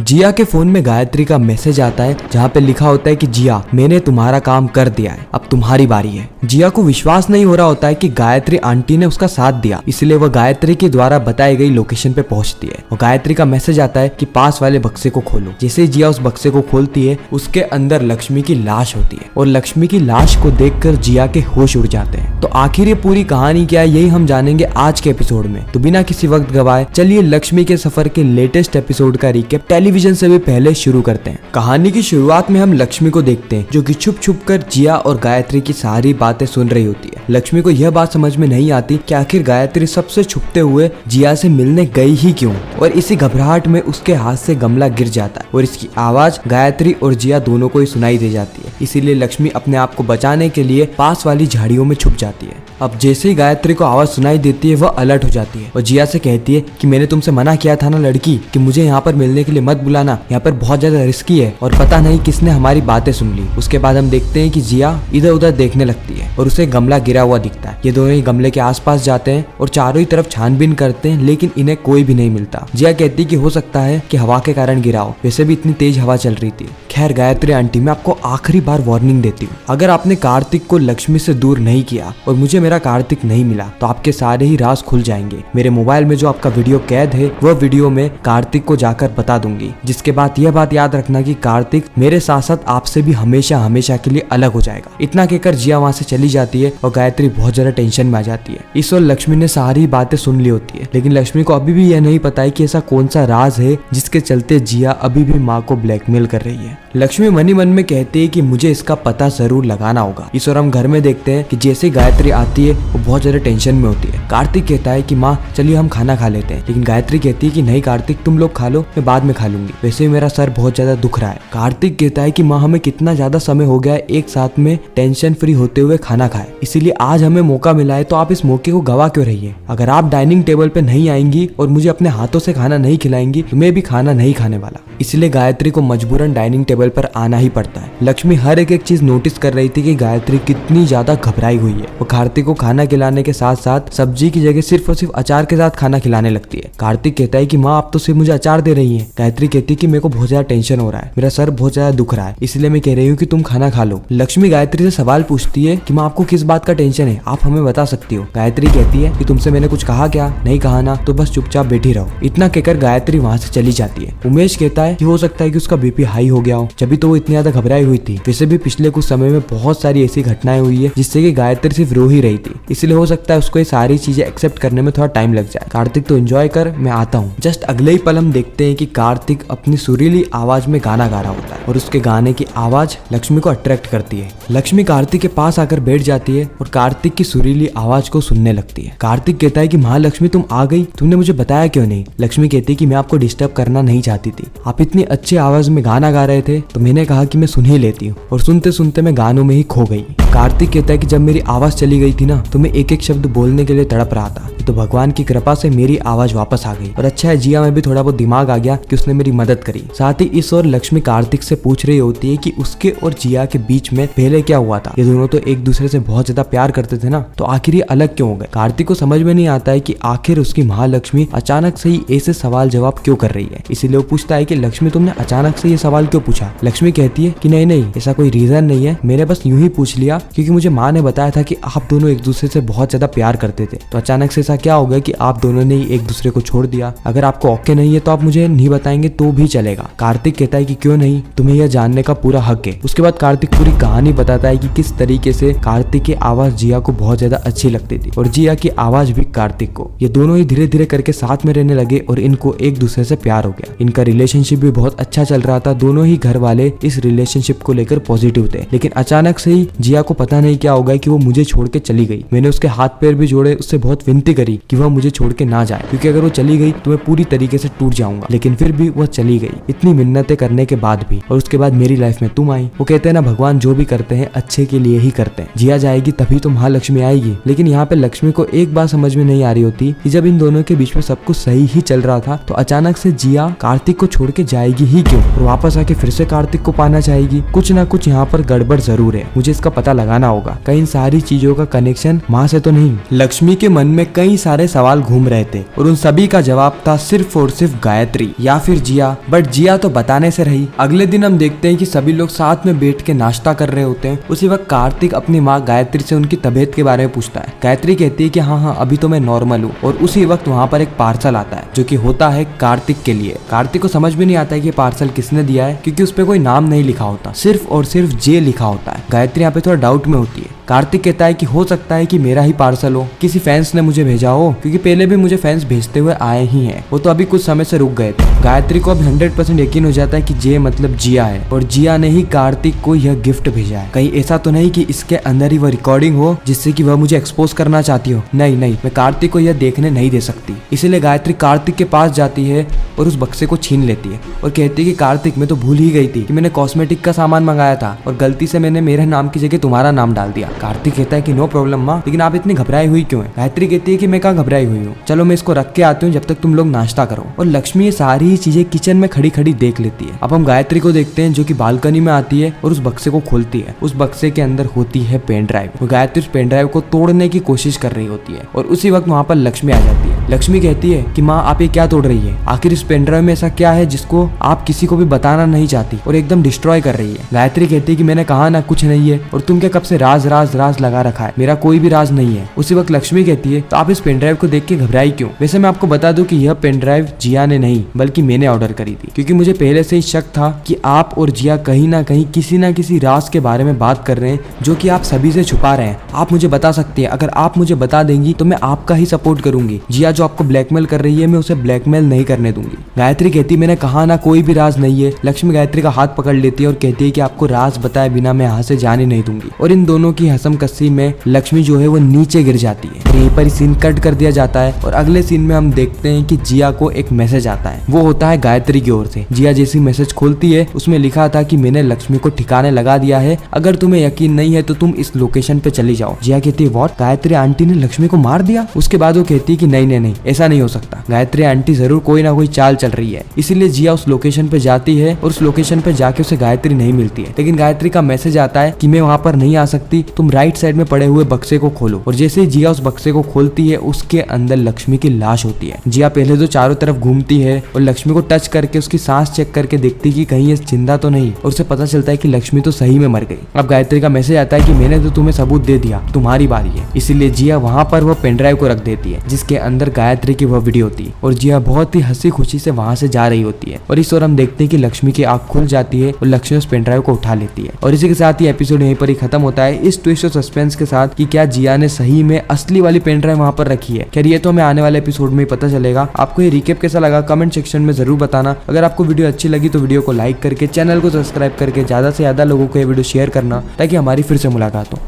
जिया के फोन में गायत्री का मैसेज आता है जहाँ पे लिखा होता है कि जिया, मैंने तुम्हारा काम कर दिया है, अब तुम्हारी बारी है। जिया को विश्वास नहीं हो रहा होता है कि गायत्री आंटी ने उसका साथ दिया, इसलिए वह गायत्री के द्वारा बताई गई लोकेशन पे पहुंचती है और गायत्री का मैसेज आता है कि पास वाले बक्से को खोलो। जैसे ही जिया उस बक्से को खोलती है, उसके अंदर लक्ष्मी की लाश होती है और लक्ष्मी की लाश को देखकर जिया के होश उड़ जाते हैं। तो आखिर ये पूरी कहानी क्या है, यही हम जानेंगे आज के एपिसोड में। तो बिना किसी वक्त गवाए चलिए लक्ष्मी के सफर के लेटेस्ट एपिसोड का रिकैप टेलीविजन से भी पहले शुरू करते हैं। कहानी की शुरुआत में हम लक्ष्मी को देखते हैं जो कि छुप छुप कर जिया और गायत्री की सारी बातें सुन रही होती है। लक्ष्मी को यह बात समझ में नहीं आती कि आखिर गायत्री सबसे छुपते हुए जिया से मिलने गई ही क्यों, और इसी घबराहट में उसके हाथ से गमला गिर जाता है और इसकी आवाज गायत्री और जिया दोनों को ही सुनाई दे जाती है। इसीलिए लक्ष्मी अपने आप को बचाने के लिए पास वाली झाड़ियों में छुप जाती है। अब जैसे ही गायत्री को आवाज सुनाई देती है, वह अलर्ट हो जाती है और जिया से कहती है कि मैंने तुमसे मना किया था ना लड़की कि मुझे यहाँ पर मिलने के लिए मत बुलाना, यहाँ पर बहुत ज्यादा रिस्की है और पता नहीं किसने हमारी बातें सुन ली। उसके बाद हम देखते हैं कि जिया इधर उधर देखने लगती है और उसे गमला गिरा हुआ दिखता है। ये दोनों ही गमले के आसपास जाते हैं और चारों ही तरफ छानबीन करते हैं, लेकिन इन्हें कोई भी नहीं मिलता। जिया कहती कि हो सकता है कि हवा के कारण गिरा हो, वैसे भी इतनी तेज हवा चल रही थी। खैर गायत्री आंटी, मैं आपको आखिरी बार वार्निंग देती हूँ, अगर आपने कार्तिक को लक्ष्मी से दूर नहीं किया और मुझे मेरा कार्तिक नहीं मिला तो आपके सारे ही राज खुल जाएंगे। मेरे मोबाइल में जो आपका वीडियो कैद है, वह वीडियो में कार्तिक को जाकर बता दूंगी, जिसके बाद यह बात याद रखना कि कार्तिक मेरे साथ साथ आपसे भी हमेशा हमेशा के लिए अलग हो जाएगा। इतना कहकर जिया वहाँ से चली जाती है और गायत्री बहुत ज्यादा टेंशन में आ जाती है। इस और लक्ष्मी ने सारी बातें सुन ली होती है, लेकिन लक्ष्मी को अभी भी यह नहीं पता है कि ऐसा कौन सा राज है जिसके चलते जिया अभी भी माँ को ब्लैकमेल कर रही है। लक्ष्मी मनी मन में कहती है कि मुझे इसका पता जरूर लगाना होगा। इस और हम घर में देखते हैं कि जैसे गायत्री आती है वो बहुत ज्यादा टेंशन में होती है। कार्तिक कहता है कि माँ चलिए हम खाना खा लेते हैं, लेकिन गायत्री कहती है कि नहीं कार्तिक, तुम लोग खा लो, मैं बाद में खा लूंगी, वैसे भी मेरा सर बहुत ज्यादा दुख रहा है। कार्तिक कहता है कि माँ हमें कितना ज्यादा समय हो गया है एक साथ में टेंशन फ्री होते हुए खाना खाए, इसीलिए आज हमें मौका मिला है तो आप इस मौके को गवा क्यों रही है। अगर आप डाइनिंग टेबल पे नहीं आएंगी और मुझे अपने हाथों से खाना नहीं खिलाएंगी तो मैं भी खाना नहीं खाने वाला। इसलिए गायत्री को मजबूरन डाइनिंग टेबल पर आना ही पड़ता है। लक्ष्मी हर एक चीज नोटिस कर रही थी कि गायत्री कितनी ज्यादा घबराई हुई है। वो कार्तिक को खाना खिलाने के साथ साथ सब्जी की जगह सिर्फ और सिर्फ अचार के साथ खाना खिलाने लगती है। कार्तिक कहता है कि माँ आप तो सिर्फ मुझे अचार दे रही है। गायत्री कहती है कि मेरे को बहुत ज्यादा टेंशन हो रहा है, मेरा सर बहुत ज्यादा दुख रहा है, इसलिए मैं कह रही हूँ कि तुम खाना खा लो। लक्ष्मी गायत्री से सवाल पूछती है कि माँ आपको किस बात का टेंशन है, आप हमें बता सकती हो। गायत्री कहती है कि तुमसे मैंने कुछ कहा क्या, नहीं कहा ना, तो बस चुपचाप बैठी रहो। इतना कहकर गायत्री वहाँ से चली जाती है। उमेश कहता है कि हो सकता है कि उसका बीपी हाई हो गया हो, जब तो वो इतनी ज्यादा घबराई हुई थी। वैसे भी पिछले कुछ समय में बहुत सारी ऐसी घटनाएं हुई है जिससे कि गायत्री सिर्फ रो ही रही थी, इसलिए हो सकता है उसको ये सारी चीजें एक्सेप्ट करने में थोड़ा टाइम लग जाए। कार्तिक तो एंजॉय कर, मैं आता हूँ। जस्ट अगले ही पल हम देखते हैं कि कार्तिक अपनी सुरीली आवाज में गाना गा रहा होता है और उसके गाने की आवाज लक्ष्मी को अट्रैक्ट करती है। लक्ष्मी कार्तिक के पास आकर बैठ जाती है और कार्तिक की सुरीली आवाज को सुनने लगती है। कार्तिक कहता है कि महालक्ष्मी तुम आ गई, तुमने मुझे बताया क्यों नहीं। लक्ष्मी कहती है कि मैं आपको डिस्टर्ब करना नहीं चाहती थी, आप इतनी अच्छी आवाज में गाना गा रहे थे तो मैंने कहा कि मैं सुन ही लेती हूँ, और सुनते सुनते मैं गानों में ही खो गई। कार्तिक कहता है कि जब मेरी आवाज चली गई थी ना तो मैं एक एक शब्द बोलने के लिए तड़प रहा था, तो भगवान की कृपा से मेरी आवाज वापस आ गई और अच्छा है जिया में भी थोड़ा बहुत दिमाग आ गया कि उसने मेरी मदद करी। साथ ही इस और लक्ष्मी कार्तिक से पूछ रही होती है कि उसके और जिया के बीच में पहले क्या हुआ था। ये दोनों तो एक दूसरे से बहुत ज्यादा प्यार करते थे ना, तो आखिर ये अलग क्यों हो गए। कार्तिक को समझ में नहीं आता है कि आखिर उसकी महालक्ष्मी अचानक से ही ऐसे सवाल जवाब क्यों कर रही है। इसीलिए वो पूछता है कि लक्ष्मी तुमने अचानक से ये सवाल क्यों पूछा। लक्ष्मी कहती है कि नहीं नहीं, ऐसा कोई रीजन नहीं है, मैंने बस यूं ही पूछ लिया क्योंकि मुझे माँ ने बताया था कि आप दोनों एक दूसरे से बहुत ज्यादा प्यार करते थे, तो अचानक से ऐसा क्या हो गया कि आप दोनों ने एक दूसरे को छोड़ दिया। अगर आपको ओके नहीं है तो आप मुझे नहीं बताएंगे तो भी चलेगा। कार्तिक कहता है कि क्यों नहीं, तुम्हें यह जानने का पूरा हक है। उसके बाद कार्तिक पूरी कहानी बताता है कि किस तरीके से कार्तिक की आवाज जिया को बहुत ज्यादा अच्छी लगती थी और जिया की आवाज भी कार्तिक को। ये दोनों ही धीरे धीरे करके साथ में रहने लगे और इनको एक दूसरे से प्यार हो गया। इनका रिलेशनशिप भी बहुत अच्छा चल रहा था। दोनों ही घर वाले इस रिलेशनशिप को लेकर पॉजिटिव थे, लेकिन अचानक से ही जिया को पता नहीं क्या हो गया कि वो मुझे छोड़ के चली गई। मैंने उसके हाथ पैर भी जोड़े, उससे बहुत विनती करी कि वह मुझे छोड़ के ना जाए, क्योंकि अगर वो चली गई तो मैं पूरी तरीके से टूट जाऊंगा, लेकिन फिर भी वह चली गई इतनी मिन्नतें करने के बाद भी। और उसके बाद मेरी लाइफ में तुम आई। वो कहते हैं ना भगवान जो भी करते हैं अच्छे के लिए ही करते हैं। जिया जाएगी तभी तो महालक्ष्मी आएगी। लेकिन यहाँ पे लक्ष्मी को एक बात समझ में नहीं आ रही होती कि जब इन दोनों के बीच में सब कुछ सही ही चल रहा था तो अचानक से जिया कार्तिक को छोड़ के जाएगी ही क्यों, और वापस आके फिर से कार्तिक को पाना चाहेगी। कुछ ना कुछ यहाँ पर गड़बड़ जरूर है, मुझे इसका पता लगाना होगा, कहीं इन सारी चीजों का कनेक्शन माँ से तो नहीं। लक्ष्मी के मन में कई सारे सवाल घूम रहे थे और उन सभी का जवाब था सिर्फ और सिर्फ गायत्री या फिर जिया, बट जिया तो बताने से रही। अगले दिन हम देखते हैं कि सभी लोग साथ में बैठ के नाश्ता कर रहे होते हैं। उसी वक्त कार्तिक अपनी माँ गायत्री से उनकी तबीयत के बारे में पूछता है। गायत्री कहती है कि हाँ अभी तो मैं नॉर्मल हूँ। और उसी वक्त वहाँ पर एक पार्सल आता है जो कि होता है कार्तिक के लिए। कार्तिक को समझ भी नहीं आता है कि पार्सल किसने दिया है, क्योंकि उस पर कोई नाम नहीं लिखा होता, सिर्फ और सिर्फ जे लिखा होता है। गायत्री यहाँ पे थोड़ा डाउट में होती है। कार्तिक कहता है कि हो सकता है कि मेरा ही पार्सल हो, किसी फैंस ने मुझे भेजा हो, क्योंकि पहले भी मुझे फैंस भेजते हुए आए ही हैं। वो तो अभी कुछ समय से रुक गए थे। गायत्री को अब 100% यकीन हो जाता है कि जे मतलब जिया है और जिया ने ही कार्तिक को यह गिफ्ट भेजा है। कहीं ऐसा तो नहीं कि इसके अंदर ही वह रिकॉर्डिंग हो जिससे कि वह मुझे एक्सपोज करना चाहती हो। नहीं, मैं कार्तिक को यह देखने नहीं दे सकती। इसीलिए गायत्री कार्तिक के पास जाती है और उस बक्से को छीन लेती है और कहती है कि कार्तिक, मैं तो भूल ही गई थी कि मैंने कॉस्मेटिक का सामान मंगाया था और गलती से मैंने मेरे नाम की जगह तुम्हारा नाम डाल दिया। कार्तिक कहता है कि नो प्रॉब्लम माँ, लेकिन आप इतनी घबराई हुई क्यों है? गायत्री कहती है कि मैं कहाँ घबराई हुई हूँ, चलो मैं इसको रख के आती हूँ जब तक तुम लोग नाश्ता करो। और लक्ष्मी ये सारी चीजें किचन में खड़ी खड़ी देख लेती है। अब हम गायत्री को देखते हैं जो कि बालकनी में आती है और उस बक्से को खोलती है। उस बक्से के अंदर होती है पेन ड्राइव और गायत्री उस पेन ड्राइव को तोड़ने की कोशिश कर रही होती है। और उसी वक्त वहाँ पर लक्ष्मी आ जाती है। लक्ष्मी कहती है कि माँ आप ये क्या तोड़ रही है? आखिर इस पेन ड्राइव में ऐसा क्या है जिसको आप किसी को भी बताना नहीं चाहती और एकदम डिस्ट्रॉय कर रही है? गायत्री कहती है कि मैंने कहा ना कुछ नहीं है, और तुम क्या कब से राज राज राज लगा रखा है? मेरा कोई भी राज नहीं है। उसी वक्त लक्ष्मी कहती है तो आप इस पेन ड्राइव को देख के घबराई क्यों? वैसे मैं आपको बता दूं कि यह पेन ड्राइव जिया ने नहीं बल्कि मैंने ऑर्डर करी थी, क्योंकि मुझे पहले से ही शक था कि आप और जिया कहीं ना कहीं किसी ना किसी राज के बारे में बात कर रहे हैं जो कि आप सभी से छुपा रहे हैं। आप मुझे बता सकती हैं, अगर आप मुझे बता देंगी तो मैं आपका ही सपोर्ट करूंगी। जिया जो आपको ब्लैकमेल कर रही है मैं उसे ब्लैकमेल नहीं करने दूंगी। गायत्री कहती मैंने कहा ना कोई भी राज नहीं है। लक्ष्मी गायत्री का हाथ पकड़ लेती है और कहती है कि आपको राज बताए बिना मैं यहाँ से जाने नहीं दूंगी। और इन दोनों की हंसम कस्सी में लक्ष्मी जो है वो नीचे गिर जाती है। यहीं पर सीन कट कर दिया जाता है और अगले सीन में हम देखते हैं कि जिया को एक मैसेज आता है। वो होता है गायत्री की ओर से। जिया जैसी मैसेज खोलती है उसमें लिखा था कि मैंने लक्ष्मी को ठिकाने लगा दिया है, अगर तुम्हें यकीन नहीं है तो तुम इस लोकेशन पे चली जाओ। जिया कहती है व्हाट, गायत्री आंटी ने लक्ष्मी को मार दिया? उसके बाद वो कहती है कि नहीं ऐसा नहीं हो सकता, गायत्री आंटी जरूर कोई ना कोई चाल चल रही है। इसीलिए जिया उस लोकेशन पे जाती है और उस लोकेशन पे जाके उसे गायत्री नहीं मिलती है, लेकिन गायत्री का मैसेज आता है कि मैं वहाँ पर नहीं आ सकती, तुम राइट साइड में पड़े हुए बक्से को खोलो। और जैसे ही जिया उस बक्से को खोलती है उसके अंदर लक्ष्मी की लाश होती है। जिया पहले तो चारों तरफ घूमती है और लक्ष्मी को टच करके उसकी सांस चेक करके देखती कि कहीं ये जिंदा तो नहीं, और उसे पता चलता है कि लक्ष्मी तो सही में मर गई। अब गायत्री का मैसेज आता है कि मैंने तो तुम्हें सबूत दे दिया, तुम्हारी बारी है। इसीलिए जिया वहाँ पर वह पेन ड्राइव को रख देती है जिसके अंदर गायत्री की वह वीडियो होती है और जिया बहुत ही हंसी खुशी से वहाँ से जा रही होती है। और इस ओर हम देखते हैं कि लक्ष्मी की आंख खुल जाती है और लक्ष्मी उस पेन ड्राइव को उठा लेती है। और इसी के साथ ही एपिसोड यहीं पर ही खत्म होता है, इस ट्विस्ट और सस्पेंस के साथ कि क्या जिया ने सही में असली वाली पेन ड्राइव वहाँ पर रखी है। खैर ये तो हमें आने वाले एपिसोड में ही पता चलेगा। आपको ये रिकेप कैसा लगा कमेंट सेक्शन में जरूर बताना। अगर आपको वीडियो अच्छी लगी तो वीडियो को लाइक करके चैनल को सब्सक्राइब करके ज्यादा से ज्यादा लोगों को ये वीडियो शेयर करना ताकि हमारी फिर से मुलाकात हो।